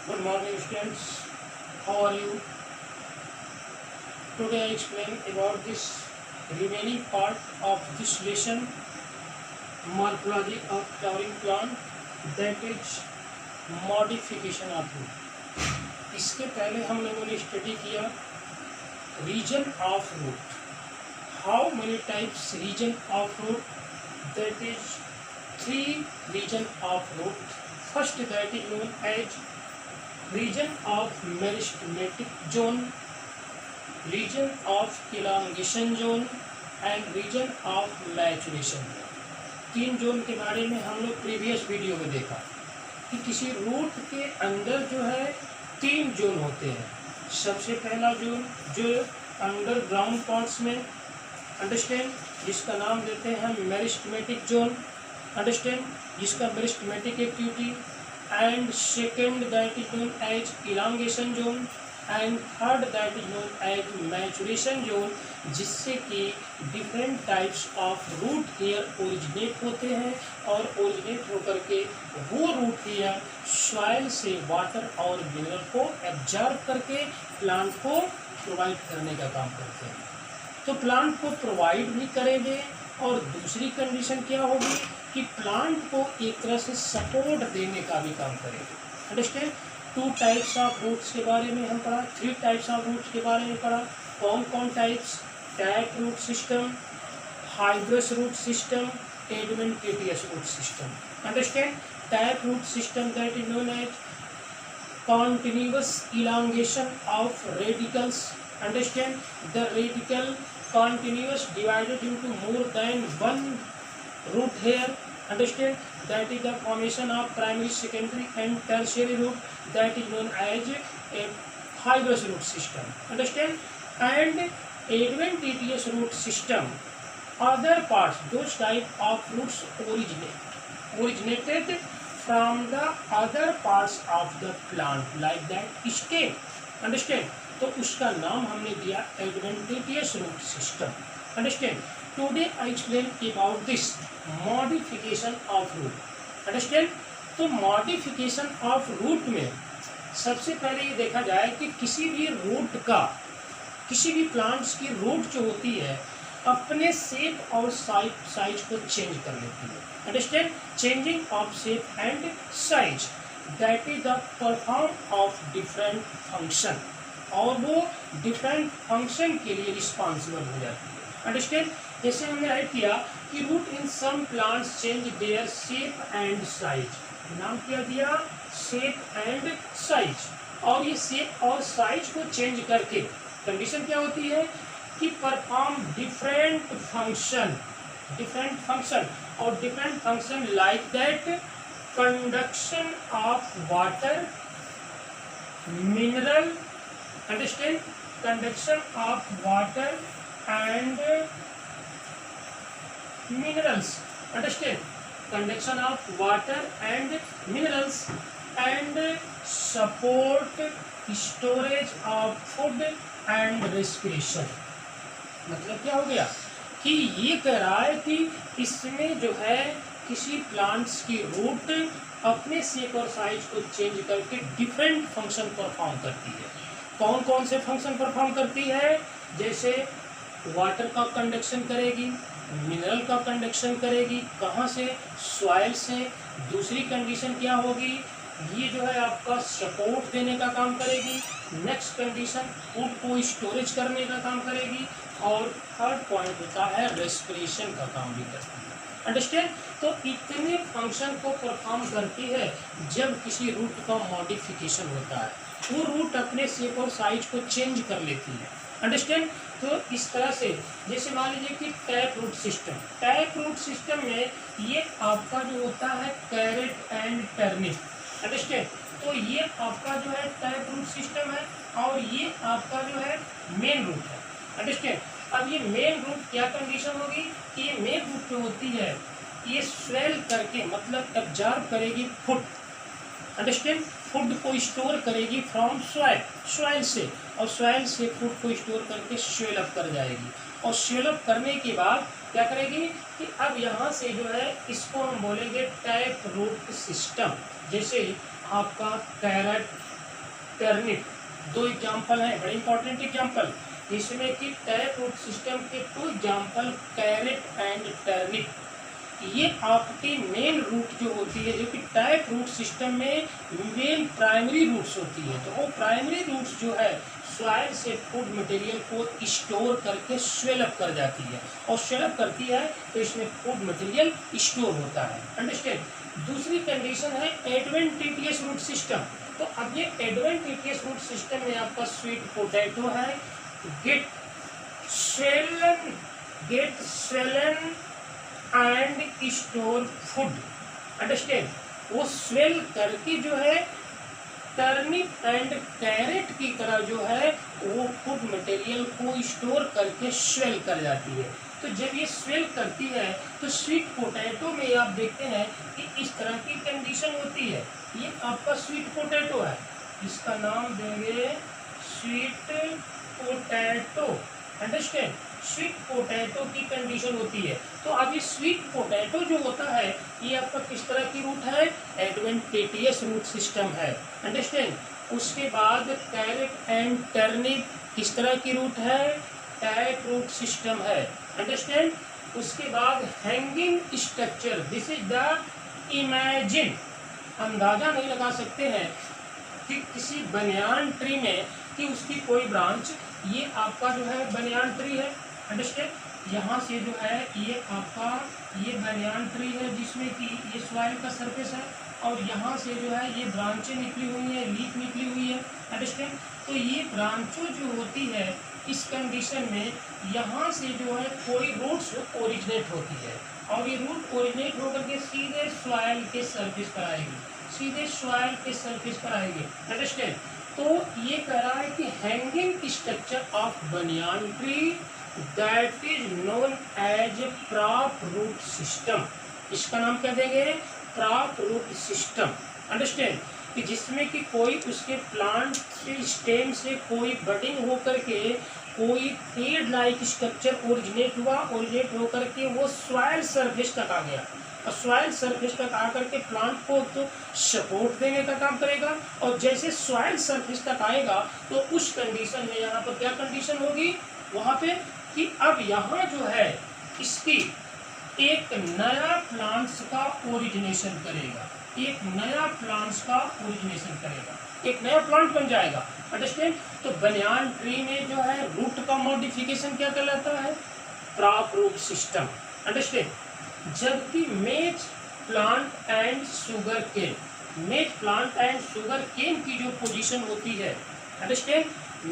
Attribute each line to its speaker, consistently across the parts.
Speaker 1: Good morning students, how are you? Today I explain about this remaining part of this lesson, morphology of flowering plant, that is modification of root. इसके पहले हम लोगों ने study किया region of root. How many types region of root? that is 3 region of root. First, that is known as region of meristematic zone, region of elongation zone and region of maturation. 3 zone के बारे में हम लोग previous video में देखा कि किसी root के अंदर जो है 3 जोन होते हैं. सबसे पहला जोन जो अंडरग्राउंड पार्ट्स में, अंडरस्टैंड, जिसका नाम देते हैं मेरिस्टेमेटिक जोन, अंडरस्टैंड, जिसका meristematic activity. And second that is known as elongation zone and third that is known as maturation zone, जिससे कि different types of root hair originate होते हैं और ओरिजिनेट होकर के वो रूट हेयर सॉइल से वाटर और मिनरल को एब्जॉर्ब करके प्लांट को प्रोवाइड करने का काम करते हैं. तो प्लांट को प्रोवाइड भी करेंगे और दूसरी कंडीशन क्या होगी कि प्लांट को एक तरह से सपोर्ट देने का भी काम करेंगे. अंडरस्टैंड. 2 टाइप्स ऑफ रूट्स के बारे में हम पढ़ा, 3 टाइप्स ऑफ रूट्स के बारे में पढ़ा. कौन कौन types? Tap root system, fibrous root system, adventitious root system. Understand. Tap root system that is known as continuous elongation of radicals. Understand, the radical continuous divided into more than one root hair. Understand, that is the formation of primary, secondary and tertiary root, that is known as a fibrous root system. Understand. And adventitious root system, other parts, those type of roots originated from the other parts of the plant like that stem. Understand. तो उसका नाम हमने दिया adventitious root system. Understand. Today I explain about this modification of root. Understand. तो modification of root में सबसे पहले ये देखा जाए कि किसी भी रूट का, किसी भी प्लांट्स की रूट जो होती है अपने शेप और साइज को चेंज कर लेती है. Understand. Changing of shape and size, that is the perform of different function, और वो डिफरेंट फंक्शन के लिए रिस्पॉन्सिबल हो जाती है. अंडरस्टैंड. जैसे हमने राइट किया कि root in some plants change their shape and size. नाम क्या दिया? Shape and size. और ये शेप और साइज को चेंज करके कंडीशन क्या होती है कि परफॉर्म डिफरेंट फंक्शन और different function like that conduction of water, mineral. Understand. Conduction of water and minerals. Understand. Conduction of water and minerals and support storage of food and respiration. मतलब क्या हो गया कि ये कह रहा है कि इसमें जो है किसी प्लांट्स की रूट अपने शेप और साइज को चेंज करके डिफरेंट फंक्शन परफॉर्म करती है. कौन कौन से फंक्शन परफॉर्म करती है? जैसे वाटर का कंडक्शन करेगी, मिनरल का कंडक्शन करेगी. कहाँ से? सॉइल से. दूसरी कंडीशन क्या होगी? ये जो है आपका सपोर्ट देने का काम करेगी. नेक्स्ट कंडीशन फूड को स्टोरेज करने का काम करेगी. और थर्ड पॉइंट होता है रेस्पिरेशन का काम भी करती है. अंडरस्टैंड. तो इतने फंक्शन को परफॉर्म करती है. जब किसी रूट का मॉडिफिकेशन होता है वो रूट अपने शेप और साइज को चेंज कर लेती है. अंडरस्टैंड. तो इस तरह से जैसे मान लीजिए कि टैप रूट सिस्टम में ये आपका जो होता है कैरेट एंड टर्निप. अंडरस्टैंड. तो ये आपका जो है टैप रूट सिस्टम है और ये आपका जो है मेन रूट है. अंडरस्टैंड. अब ये मेन रूट क्या कंडीशन होगी कि ये मेन रूट जो होती है ये स्वेल करके मतलब एब्जॉर्ब करेगी फूड. अंडरस्टैंड. फूड को स्टोर करेगी फ्रॉम सॉइल से, और सॉइल से फूड को स्टोर करके स्वेल अप कर जाएगी. और स्वेल अप करने के बाद क्या करेगी कि अब यहाँ से जो है इसको हम बोलेंगे टैप रूट सिस्टम. जैसे आपका कैरेट टर्निप, दो एग्जाम्पल हैं, बड़े इंपॉर्टेंट एग्जाम्पल, जिसमें कि टैप रूट सिस्टम के two example carrot and turnip. ये आपकी मेन रूट जो होती है, जो कि टैप रूट सिस्टम में मेन प्राइमरी रूट्स होती है, तो वो प्राइमरी रूट्स जो है सॉइल से फूड मटेरियल को स्टोर करके स्वेलअप कर जाती है, और स्वेलअप करती है तो इसमें फूड मटेरियल स्टोर होता है। अंडरस्टैंड। दूसरी कंडीशन है एडवेंटिशियस रूट सिस्टम। तो अब ये एडवेंटिशियस रूट सिस्टम में आपका स्वीट पोटैटो है, get swollen and store food. Understand. वो स्वेल करके जो है टर्निप एंड कैरेट की तरह जो है वो फूड मटेरियल को स्टोर करके स्वेल कर जाती है। तो जब ये स्वेल करती है तो स्वीट पोटैटो में आप देखते हैं कि इस तरह की कंडीशन होती है। ये आपका स्वीट पोटैटो है, इसका नाम देंगे sweet potato. Understand. Sweet potato की कंडीशन होती है। तो अब ये स्वीट पोटैटो जो होता है ये आपका किस तरह की रूट है, एडवेंटिशियस रूट सिस्टम है। अंडरस्टैंड। उसके बाद कैरेट एंड टर्निप किस तरह की रूट है, टैप रूट सिस्टम है। अंडरस्टैंड। उसके बाद hanging structure, this is the imagine, अंदाजा नहीं लगा सकते हैं कि किसी बनियान ट्री में कि उसकी कोई ब्रांच, ये आपका जो है बनियान ट्री है। अंडरस्टैंड। यहाँ से जो है ये आपका ये बनियान ट्री है जिसमें कि ये सॉइल का सरफेस है, और यहाँ से जो है ये ब्रांचें निकली हुई है, लीफ निकली हुई है। अंडरस्टैंड। तो ये ब्रांचों जो होती है इस कंडीशन में यहाँ से जो है कोई रूट्स ओरिजिनेट होती है, और ये रूट ओरिजिनेट होकर के सीधे सॉइल के सरफेस पर आएगी, सीधे सॉइल के सरफेस पर आएगी। अंडरस्टैंड। तो ये कह रहा है कि hanging structure of banyan tree that is known as prop root system. इसका नाम क्या देंगे, प्रॉप रूट सिस्टम। अंडरस्टैंड। कि जिसमें कि कोई उसके प्लांट के स्टेम से कोई बडिंग होकर के कोई पेड़ लाइक स्ट्रक्चर ओरिजिनेट हुआ, ओरिजिनेट होकर के वो सॉइल सरफेस तक आ गया, और सॉइल सरफेस तक आकर के प्लांट को तो सपोर्ट देने का काम करेगा, और जैसे सॉइल सरफेस तक आएगा तो उस कंडीशन में यहाँ पर क्या कंडीशन होगी वहाँ पे कि अब यहाँ जो है इसकी एक नया प्लांट्स का ओरिजिनेशन करेगा, एक नया प्लांट्स का ओरिजिनेशन करेगा, एक नया प्लांट बन जाएगा। अंडरस्टैंड। तो बनियान ट्री में जो है रूट का मॉडिफिकेशन क्या कहलाता है, प्रॉप रूट सिस्टम। अंडरस्टैंड। जबकि मेज प्लांट एंड शुगर केन, मेज प्लांट एंड शुगर केन की जो पोजीशन होती है, अंडरस्टैंड,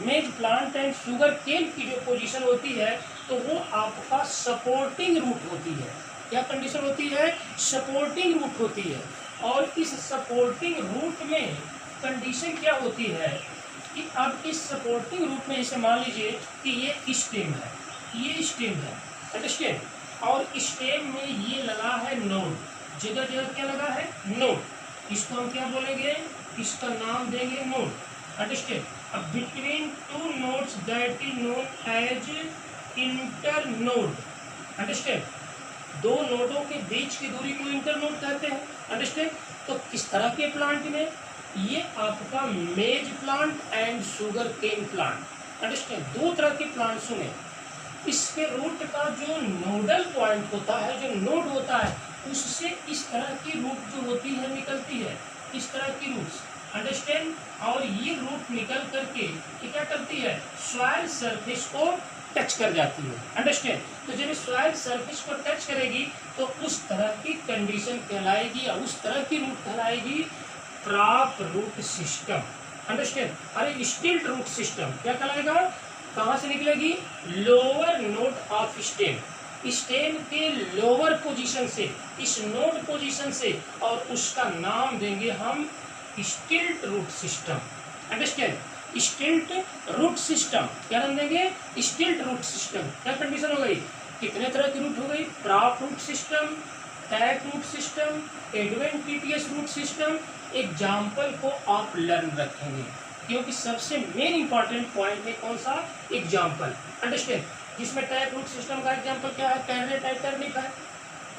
Speaker 1: मेज प्लांट एंड शुगर केन की जो पोजीशन होती है तो वो आपका सपोर्टिंग रूट होती है। क्या कंडीशन होती है, सपोर्टिंग रूट होती है। और इस सपोर्टिंग रूट में कंडीशन क्या होती है कि अब इस सपोर्टिंग रूट में जैसे मान लीजिए कि ये स्टेम है, ये स्टेम है। अंडरस्टैंड। और स्टेम में ये लगा है नोड, जगह जगह क्या लगा है, नोड। इसको हम क्या बोलेंगे, इसका नाम देंगे नोड। अंडरस्टैंड। अब between two nodes that is known as internode. Understand. दो नोडों के बीच की दूरी को इंटर नोड कहते हैं। अंडरस्टैंड। तो किस तरह के प्लांट में, ये आपका maize plant and sugarcane plant. Understand. दो तरह के प्लांट्स में इसके रूट का जो नोडल पॉइंट होता है, जो नोड होता है, उससे इस तरह की रूट जो होती है निकलती है, इस तरह की रूट्स। अंडरस्टैंड। और ये रूट निकल करके ये क्या करती है, सॉइल सरफेस को टच कर जाती है। अंडरस्टैंड। तो जब सॉइल सरफेस को टच करेगी तो उस तरह की कंडीशन कहलाएगी, या उस तरह की रूट कहलाएगी प्रॉप रूट सिस्टम। अंडरस्टैंड। अरे स्टिल्ट रूट सिस्टम क्या कहलाएगा, कहाँ से निकलेगी, lower node of stem, stem के लोअर पोजीशन से, इस नोड पोजीशन से, और उसका नाम देंगे हम stilt root system. Understand. Stilt root system क्या नाम देंगे, स्टिल्ट रूट सिस्टम। क्या कंडीशन हो गई, कितने तरह की रूट हो गई, prop root system, tap root system, adventitious root system. Example को आप लर्न रखेंगे क्योंकि सबसे मेन इंपॉर्टेंट पॉइंट है कौन सा, एग्जाम्पल। अंडरस्टैंड। जिसमें टैप रूट सिस्टम का एग्जाम्पल क्या है, कैरेट एंड टर्निप है।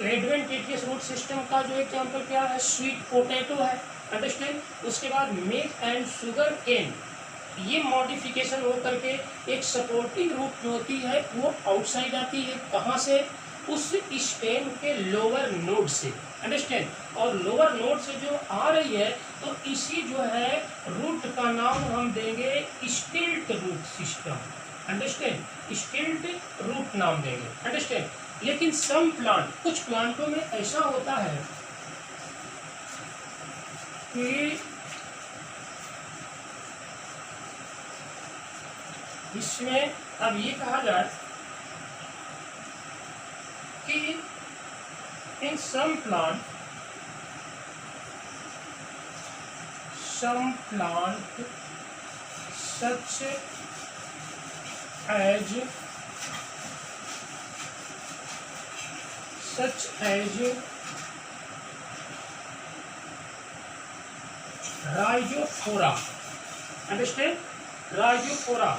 Speaker 1: एडवेंटेजियस रूट सिस्टम का जो एग्जाम्पल क्या है, स्वीट पोटैटो है, अंडरस्टैंड। उसके बाद मिल्क एंड शुगर केन, ये मॉडिफिकेशन हो करके एक सपोर्टिंग रूट जो होती है वो आउटसाइड आती है, कहाँ से, उस स्टेम के लोअर नोड से, अंडरस्टैंड। और लोअर नोड से जो आ रही है तो इसी जो है रूट का नाम हम देंगे stilt root system, understand, stilt root नाम देंगे, अंडरस्टैंड। लेकिन सम प्लांट, कुछ प्लांटों में ऐसा होता है कि इसमें अब ये कहा जाए कि in some plant such as rhizophora, understand, rhizophora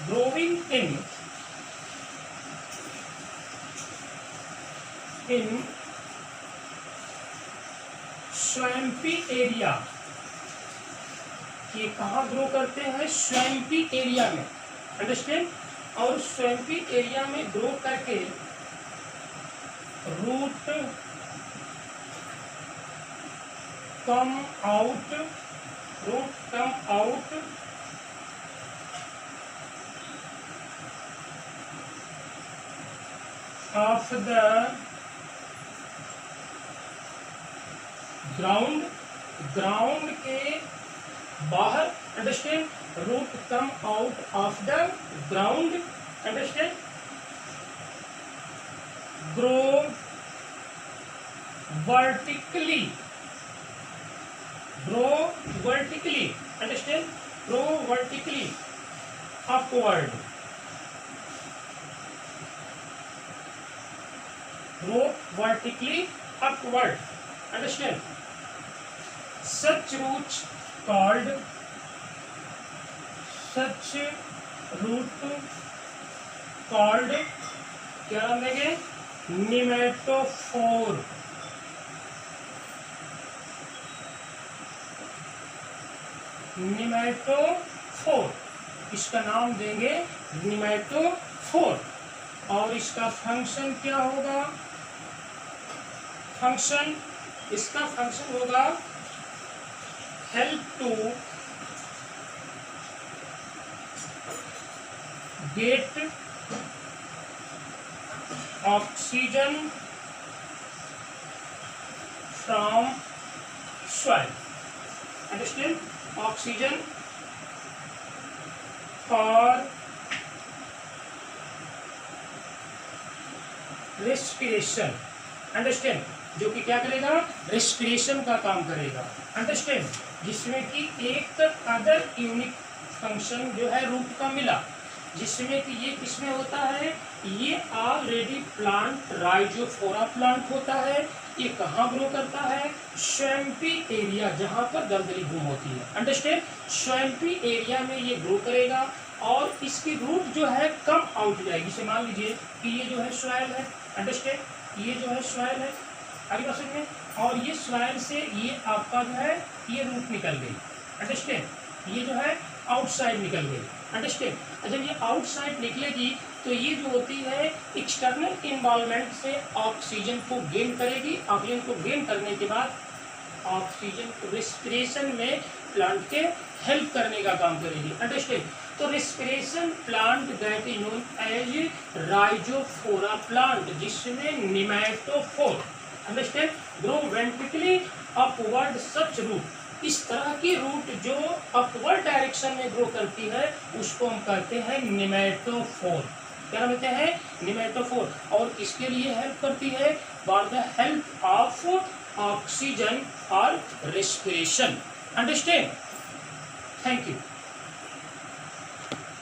Speaker 1: growing in swampy area, ये कहाँ ग्रो करते हैं, स्वैम्पी एरिया में, अंडरस्टैंड। और स्वैम्पी एरिया में ग्रो करके root come out of the ground के बाहर, understand, root come out of the ground, understand, grow vertically, understand, grow vertically upward, understand। such root called क्या नाम देंगे, निमेटोफोर, इसका नाम देंगे निमेटोफोर। और इसका फंक्शन क्या होगा, इसका फंक्शन होगा help to get oxygen from soil, understand, oxygen for respiration, understand, जो कि क्या करेगा, रेस्पिरेशन का काम करेगा, अंडरस्टैंड। जिसमें कि एक अदर यूनिक फंक्शन जो है रूट का मिला, जिसमें कि ये किसमें होता है, ये ऑलरेडी प्लांट राइजोफोरा प्लांट होता है। ये कहाँ ग्रो करता है, स्वैम्पी एरिया, जहाँ पर दलदली भूमि होती है, अंडरस्टैंड। स्वैम्पी एरिया में ये ग्रो करेगा और इसकी रूट जो है कम आउट जाएगी। जैसे मान लीजिए कि ये जो है सॉइल है, अंडरस्टैंड, ये जो है सॉइल है, आगे बात सुनिए, और ये सॉइल से ये आपका जो है ये रूट निकल गई, अंडरस्टैंड, ये जो है आउटसाइड निकल गई, अंडरस्टैंड। जब ये आउटसाइड निकलेगी तो ये जो होती है एक्सटर्नल इन्वायरमेंट से ऑक्सीजन को गेन करेगी। ऑक्सीजन को गेन करने के बाद ऑक्सीजन को रेस्पिरेशन में प्लांट के हेल्प करने का काम करेगी, अंडरस्टैंड। तो respiration plant that is known as rhizophora plant, जिसमें pneumatophore, understand, grow vertically upward such root, इस तरह की रूट जो अपवर्ड डायरेक्शन में ग्रो करती है उसको हम कहते हैं निमेटोफोर। क्या कहते हैं, निमेटोफोर। और इसके लिए हेल्प करती है for the help of oxygen और रेस्पिरेशन, अंडरस्टैंड। Thank you.